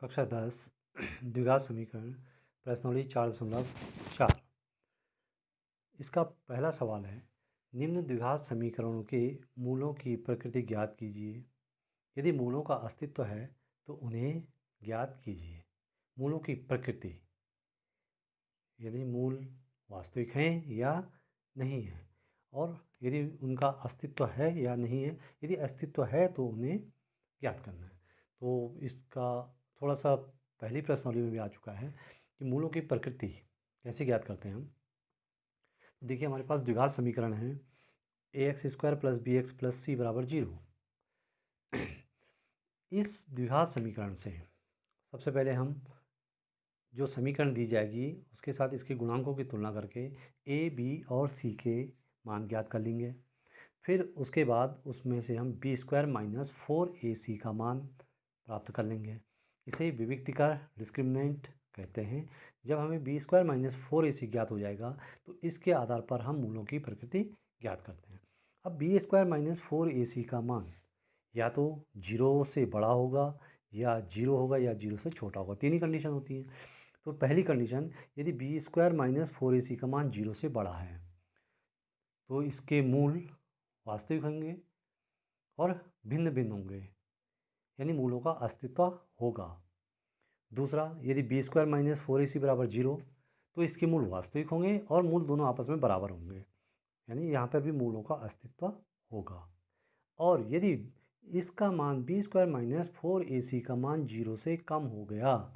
कक्षा 10 द्विघात समीकरण प्रश्नावली 4.4। इसका पहला सवाल है, निम्न द्विघात समीकरणों के मूलों की प्रकृति ज्ञात कीजिए। यदि मूलों का अस्तित्व है तो उन्हें ज्ञात कीजिए। मूलों की प्रकृति, यदि मूल वास्तविक हैं या नहीं हैं, और यदि उनका अस्तित्व है या नहीं है। यदि अस्तित्व है तो उन्हें ज्ञात करना है। तो इसका थोड़ा सा पहली प्रश्नावली में भी आ चुका है कि मूलों की प्रकृति कैसे ज्ञात करते हैं हम। तो देखिए, हमारे पास द्विघात समीकरण है ax² + bx + c = 0। इस द्विघात समीकरण से सबसे पहले हम जो समीकरण दी जाएगी उसके साथ इसके गुणांकों की तुलना करके a, b और c के मान ज्ञात कर लेंगे। फिर उसके बाद उसमें से हम b² - 4ac का मान प्राप्त कर लेंगे। इसे विविक्तिकार डिस्क्रिमिनेंट कहते हैं। जब हमें b² - 4ac ज्ञात हो जाएगा तो इसके आधार पर हम मूलों की प्रकृति ज्ञात करते हैं। अब b² - 4ac का मान या तो 0 से बड़ा होगा या 0 होगा या 0 से छोटा होगा। तीन ही कंडीशन होती हैं। तो पहली कंडीशन, यदि b² - 4ac का मान 0 से बड़ा है तो इसके मूल वास्तविक होंगे और भिन्न भिन्न होंगे, यानी मूलों का अस्तित्व होगा। दूसरा, यदि b² - 4ac = 0 तो इसके मूल वास्तविक होंगे और मूल दोनों आपस में बराबर होंगे, यानी यहाँ पर भी मूलों का अस्तित्व होगा। और यदि इसका मान b² - 4ac का मान 0 से कम हो गया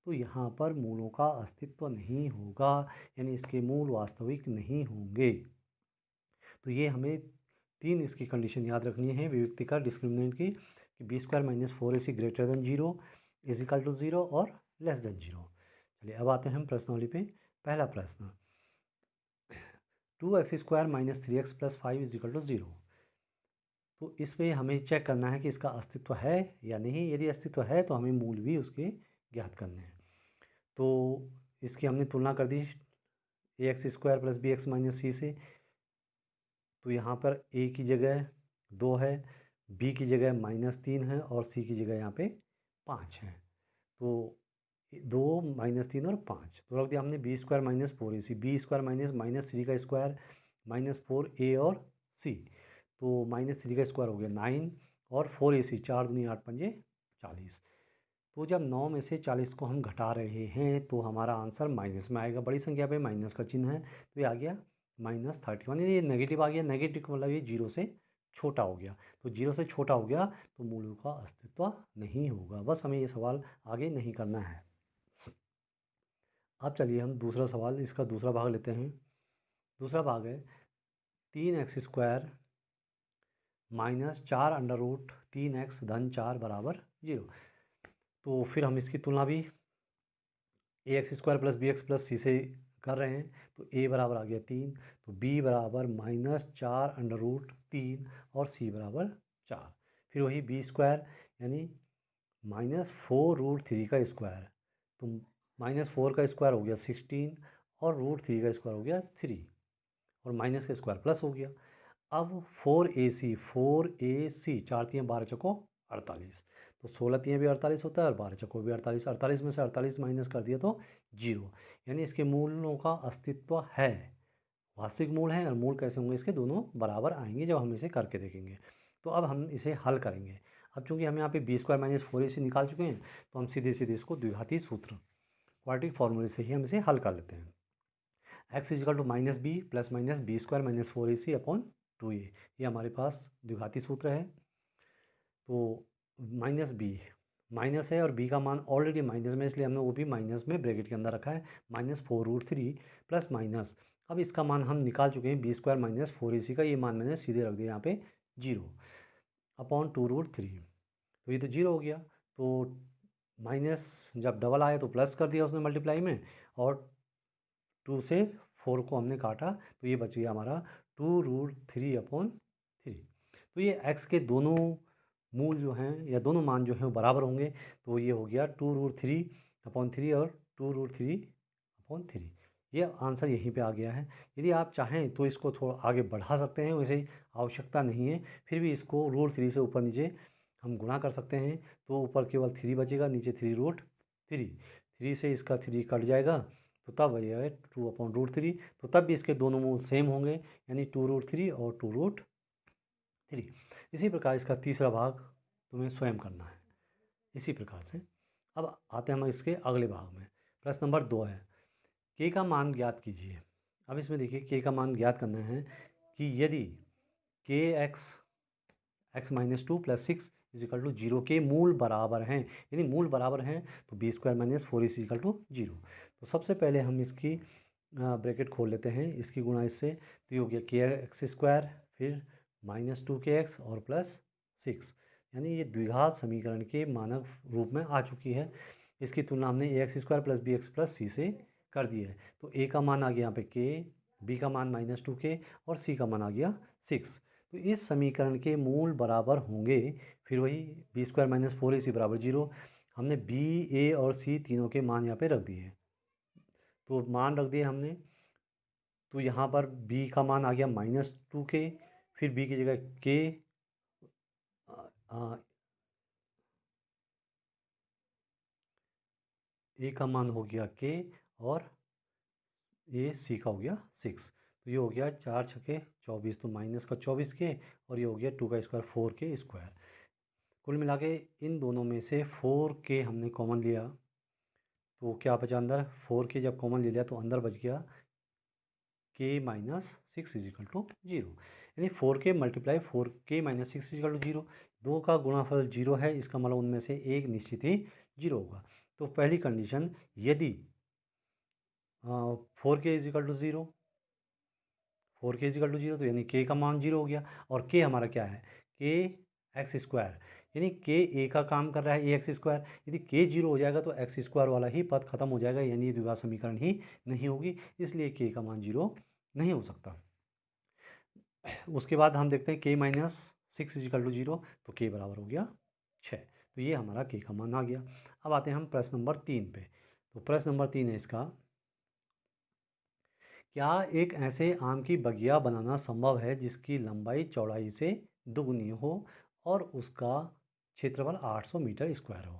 तो यहाँ पर मूलों का अस्तित्व नहीं होगा, यानी इसके मूल वास्तविक नहीं होंगे। तो ये हमें तीन इसकी कंडीशन याद रखनी है विविक्तिकार डिस्क्रिमिनेंट की, कि b² - 4ac > 0 = 0 और <0। चलिए अब आते हैं हम प्रश्नावली पे। पहला प्रश्न, 2x² - 3x + 5 = 0। तो इसमें हमें चेक करना है कि इसका अस्तित्व है या नहीं। यदि अस्तित्व है तो हमें मूल भी उसके ज्ञात करने हैं। तो इसकी हमने तुलना कर दी ax² + bx - c से। तो यहाँ पर a की जगह 2 है, b की जगह -3 है और c की जगह यहाँ पे 5 है। तो 2 -3 और 5 तो रख दिया हमने b² - 4ac, b² - 3 का स्क्वायर -4a और c। तो -3 का स्क्वायर हो गया 9 और 4ac 4 दूनी 8 पंजे 40। तो जब 9 में से 40 को हम घटा रहे हैं तो हमारा आंसर माइनस में आएगा। बड़ी संख्या पे माइनस का चिन्ह है तो ये आ गया -31। ये नेगेटिव आ गया। नेगेटिव का मतलब ये 0 से छोटा हो गया। तो 0 से छोटा हो गया तो मूलों का अस्तित्व नहीं होगा। बस हमें ये सवाल आगे नहीं करना है। अब चलिए हम दूसरा सवाल, इसका दूसरा भाग लेते हैं। दूसरा भाग है 3x² - 4 √3x - 4 = 0। तो फिर हम इसकी तुलना भी ax² + bx + c से कर रहे हैं। तो a बराबर आ गया 3, तो b बराबर -4 √3 और c बराबर 4। फिर वही b² यानी -4 √3 का स्क्वायर, तो -4 का स्क्वायर हो गया 16 और √3 का स्क्वायर हो गया 3 और माइनस का स्क्वायर प्लस हो गया। अब 4ac 4 तियाँ 12 चौको 48, तो 16 तियाँ भी 48 होता है और 12 चौको भी 48। 48 में से 48 माइनस कर दिया तो 0, यानी इसके मूलों का अस्तित्व है, वास्तविक मूल हैं। और मूल कैसे होंगे इसके, दोनों बराबर आएंगे जब हम इसे करके देखेंगे। तो अब हम इसे हल करेंगे। अब चूंकि हम यहाँ पे b² - 4ac निकाल चुके हैं तो हम सीधे सीधे इसको द्विघाती सूत्र क्वाड्रेटिक फॉर्मूले से ही हम इसे हल कर लेते हैं। x = -b + b² - 4ac / 2a, ये हमारे पास द्विघाती सूत्र है। तो -b माइनस है और b का मान ऑलरेडी माइनस में, इसलिए हमने वो भी माइनस में ब्रैकेट के अंदर रखा है। -4 √3 प्लस माइनस, अब इसका मान हम निकाल चुके हैं b² - 4ac का। ये मान मैंने सीधे रख दिया यहाँ पे 0 / 2 √3, तो ये तो 0 हो गया। तो माइनस जब डबल आया तो प्लस कर दिया उसने मल्टीप्लाई में, और 2 से 4 को हमने काटा तो ये बच गया हमारा 2 √3/3। तो ये x के दोनों मूल जो हैं या दोनों मान जो हैं वो बराबर होंगे। तो ये हो गया 2 √3/3 और 2 √3/3। ये आंसर यहीं पे आ गया है। यदि आप चाहें तो इसको थोड़ा आगे बढ़ा सकते हैं, वैसे आवश्यकता नहीं है। फिर भी इसको √3 से ऊपर नीचे हम गुणा कर सकते हैं, तो ऊपर केवल 3 बचेगा, नीचे 3√3, 3 से इसका 3 कट जाएगा, तो तब यह 2/√3, तो तब भी इसके दोनों मूल सेम होंगे, यानी 2√3 और 2√3। इसी प्रकार इसका तीसरा भाग तुम्हें स्वयं करना है इसी प्रकार से। अब आते हैं हम इसके अगले भाग में। प्रश्न नंबर 2 है, के का मान ज्ञात कीजिए। अब इसमें देखिए के का मान ज्ञात करना है कि यदि के x-2 + 6 = 0 के मूल बराबर हैं, यानी मूल बराबर हैं, तो b² - 4ac = 0। तो सबसे पहले हम इसकी ब्रैकेट खोल लेते हैं, इसकी गुणा इससे, तो ये हो गया kx², फिर -2kx और +6, यानी ये द्विघात समीकरण के मानक रूप में आ चुकी है। इसकी तुलना हमने ax² + bx + c से कर दी है। तो a का मान आ गया यहाँ पे k, b का मान -2k और c का मान आ गया 6। तो इस समीकरण के मूल बराबर होंगे, फिर वही b² - 4ac = 0। हमने b, a और c तीनों के मान यहाँ पे रख दिए, तो मान रख दिए हमने। तो यहाँ पर b का मान आ गया -2k, फिर b की जगह k, a का मान हो गया k और ये c का हो गया 6। तो ये हो गया 4 छके 24, तो माइनस का 24k, और ये हो गया 2 का स्क्वायर 4k²। कुल मिला के इन दोनों में से 4k हमने कॉमन लिया, तो क्या बचा अंदर, 4k जब कॉमन ले लिया तो अंदर बच गया k - 6 = 0, यानी 4k × 4k - 6 = 0। दो का गुणाफल 0 है, इसका मतलब उनमें से एक निश्चित ही 0 होगा। तो पहली कंडीशन, यदि 4k = 0, 4k = 0, तो यानी k का मान 0 हो गया, और k हमारा क्या है, k(x²), यानी k a का काम कर रहा है ax²। यदि k 0 हो जाएगा तो x² वाला ही पद खत्म हो जाएगा, यानी ये द्विघात समीकरण ही नहीं होगी, इसलिए k का मान 0 नहीं हो सकता। उसके बाद हम देखते हैं k - 6 = 0, तो k बराबर हो गया 6। तो ये हमारा k का मान आ गया। अब आते हैं हम प्रश्न नंबर 3 पे। तो प्रश्न नंबर 3 है इसका, क्या एक ऐसे आम की बगिया बनाना संभव है जिसकी लंबाई चौड़ाई से दुगनी हो और उसका क्षेत्रफल 800 मीटर स्क्वायर हो।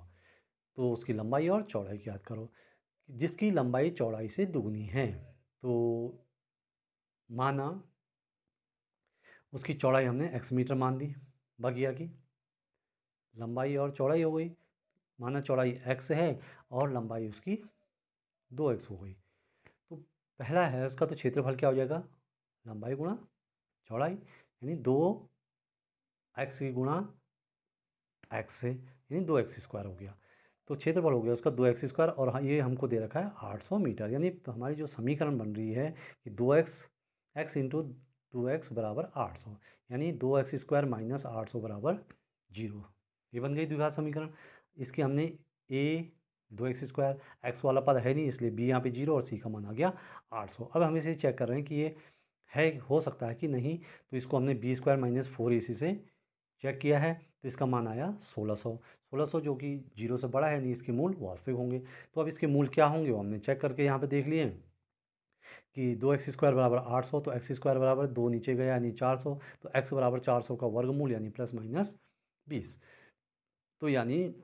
तो उसकी लंबाई और चौड़ाई ज्ञात करो। जिसकी लंबाई चौड़ाई से दुगनी है, तो माना उसकी चौड़ाई हमने x मीटर मान दी बगिया की, लंबाई और चौड़ाई हो गई, माना चौड़ाई x है और लंबाई उसकी 2x हो गई। तो पहला है उसका, तो क्षेत्रफल क्या हो जाएगा, लंबाई गुणा चौड़ाई, यानी 2x की गुणा x से, यानी 2x² हो गया। तो क्षेत्रफल हो गया उसका 2x², और ये हमको दे रखा है 800 मीटर, यानी हमारी जो समीकरण बन रही है कि 2x x × 2x = 800, यानी 2x² - 800 = 0। ये बन गई द्विघात समीकरण। इसकी हमने a 2x², x वाला पद है नहीं, इसलिए b यहाँ पे 0 और c का मान आ गया 800। अब हम इसे चेक कर रहे हैं कि ये है, हो सकता है कि नहीं, तो इसको हमने b² - 4ac से चेक किया है, तो इसका मान आया 1600। 1600 जो कि 0 से बड़ा है, नहीं इसके मूल वास्तविक होंगे। तो अब इसके मूल क्या होंगे वो हमने चेक करके यहाँ पे देख लिए कि 2x² = 800, तो x² बराबर 2 नीचे गया यानी 400, तो x = 400 का वर्गमूल यानी ±20। तो यानी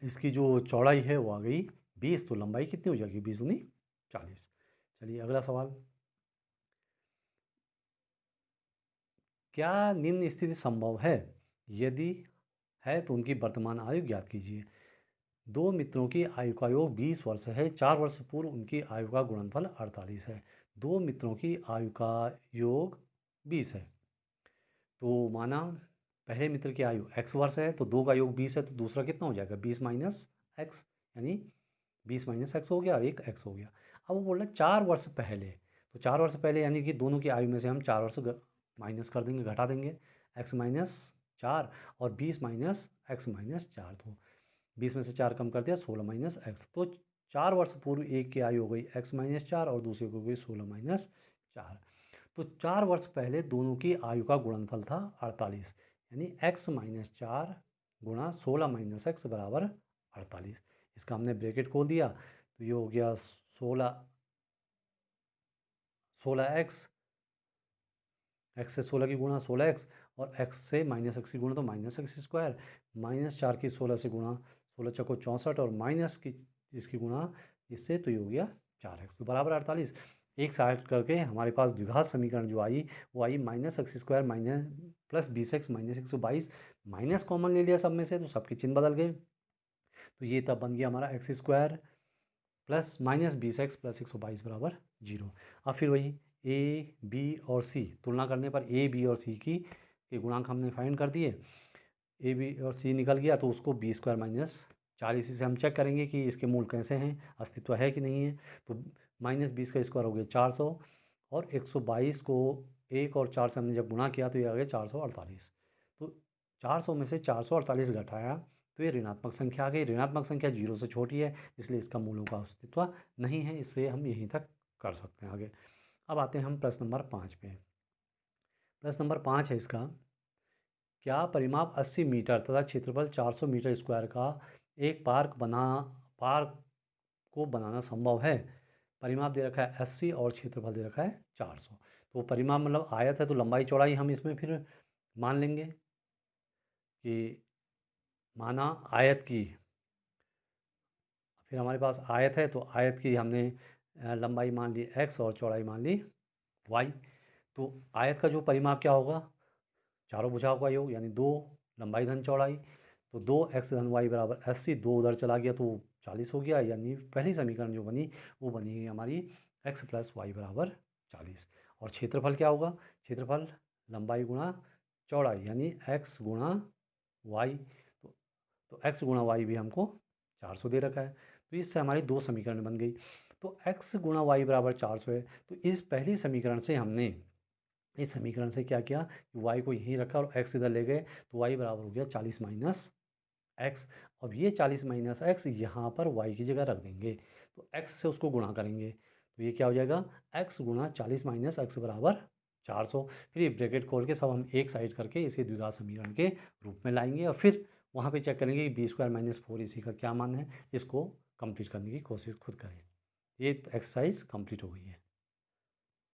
इसकी जो चौड़ाई है वो आ गई 20, तो लंबाई कितनी हो जाएगी, 20 दूनी 40। चलिए अगला सवाल, क्या निम्न स्थिति संभव है, यदि है तो उनकी वर्तमान आयु ज्ञात कीजिए। दो मित्रों की आयु का योग 20 वर्ष है, 4 वर्ष पूर्व उनकी आयु का गुणनफल 48 है। दो मित्रों की आयु का योग 20 है, तो माना पहले मित्र की आयु x वर्ष है, तो दो का योग 20 है, तो दूसरा कितना हो जाएगा 20 - x, यानी 20 - x हो गया और एक x हो गया। अब वो बोल रहे 4 वर्ष पहले, तो 4 वर्ष पहले यानी कि दोनों की आयु में से हम 4 वर्ष माइनस कर देंगे, घटा देंगे, x - 4 और 20 - x - 4, तो 20 में से 4 कम कर दिया, 16 - x, तो 4 वर्ष पूर्व एक की आयु हो गई x - 4 और दूसरे को हो गई 16 - 4। तो 4 वर्ष पहले दोनों की आयु का गुणनफल था 48, यानी x - 4 गुणा 16 - x = 48। इसका हमने ब्रैकेट खोल दिया, तो ये हो गया 16x, x से 16 की गुणा 16x, और x से माइनस एक्स की गुणा तो माइनस एक्स स्क्वायर, माइनस 4 की 16 से गुणा, 16 चौको 64 और माइनस की इसकी गुणा इससे, तो ये हो गया 4x तो बराबर 48। एक साइड करके हमारे पास द्विघात समीकरण जो आई वो आई minus X square minus plus 20x minus 122, minus common ले लिया सब में से तो सबके चिन्ह बदल गए, तो ये तब बन गया हमारा x square plus minus 20x plus 122 बराबर 0। अब फिर वही ए बी और सी तुलना करने पर ए बी और सी की के गुणांक हमने फाइंड कर दिए, ए बी और सी निकल गया तो उसको बी स्क्वायर माइनस 40 से हम चेक करेंगे कि इसके मूल कैसे हैं, अस्तित्व है कि नहीं है। तो माइनस 20 का स्क्वायर हो गया 400 और 122 को 1 और 4 से हमने जब गुणा किया तो ये आ गया 448। तो 400 में से 448 घटाया तो ये ऋणात्मक संख्या आ गई। ऋणात्मक संख्या 0 से छोटी है इसलिए इसका मूलों का अस्तित्व नहीं है, इससे हम यहीं तक कर सकते हैं आगे। अब आते हैं हम प्रश्न नंबर 5 पे। प्रश्न नंबर 5 है इसका, क्या परिमाप 80 मीटर तथा क्षेत्रफल 400 मीटर स्क्वायर का एक पार्क को बनाना संभव है। परिमाप दे रखा है 80 और क्षेत्रफल दे रखा है 400। तो परिमाप मतलब आयत है तो लंबाई चौड़ाई हम इसमें फिर मान लेंगे कि माना आयत की, फिर हमारे पास आयत है तो आयत की हमने लंबाई मान ली x और चौड़ाई मान ली y। तो आयत का जो परिमाप क्या होगा, चारों भुजाओं का योग यानी 2 लंबाई धन चौड़ाई, तो 2x धन y बराबर 80, 2 उधर चला गया तो 40 हो गया, यानी पहली समीकरण जो बनी वो बनी हमारी x प्लस वाई बराबर 40। और क्षेत्रफल क्या होगा, क्षेत्रफल लंबाई गुणा चौड़ाई यानी x गुणा वाई, तो x गुणा वाई भी हमको 400 दे रखा है, तो इससे हमारी 2 समीकरण बन गई। तो x गुणा वाई बराबर 400 है, तो इस पहली समीकरण से हमने इस समीकरण से क्या किया कि y को यहीं रखा और x इधर ले गए, तो y बराबर हो गया 40 माइनस एक्स। अब ये 40 माइनस एक्स यहाँ पर y की जगह रख देंगे, तो x से उसको गुणा करेंगे तो ये क्या हो जाएगा x गुणा 40 माइनस एक्स बराबर 400। फिर ये ब्रैकेट खोल के सब हम एक साइड करके इसे द्विघात समीकरण के रूप में लाएंगे और फिर वहाँ पे चेक करेंगे कि बी स्क्वायर माइनस 4 इसी का क्या मान है, इसको कंप्लीट करने की कोशिश खुद करें। ये एक्सरसाइज कंप्लीट हो गई है।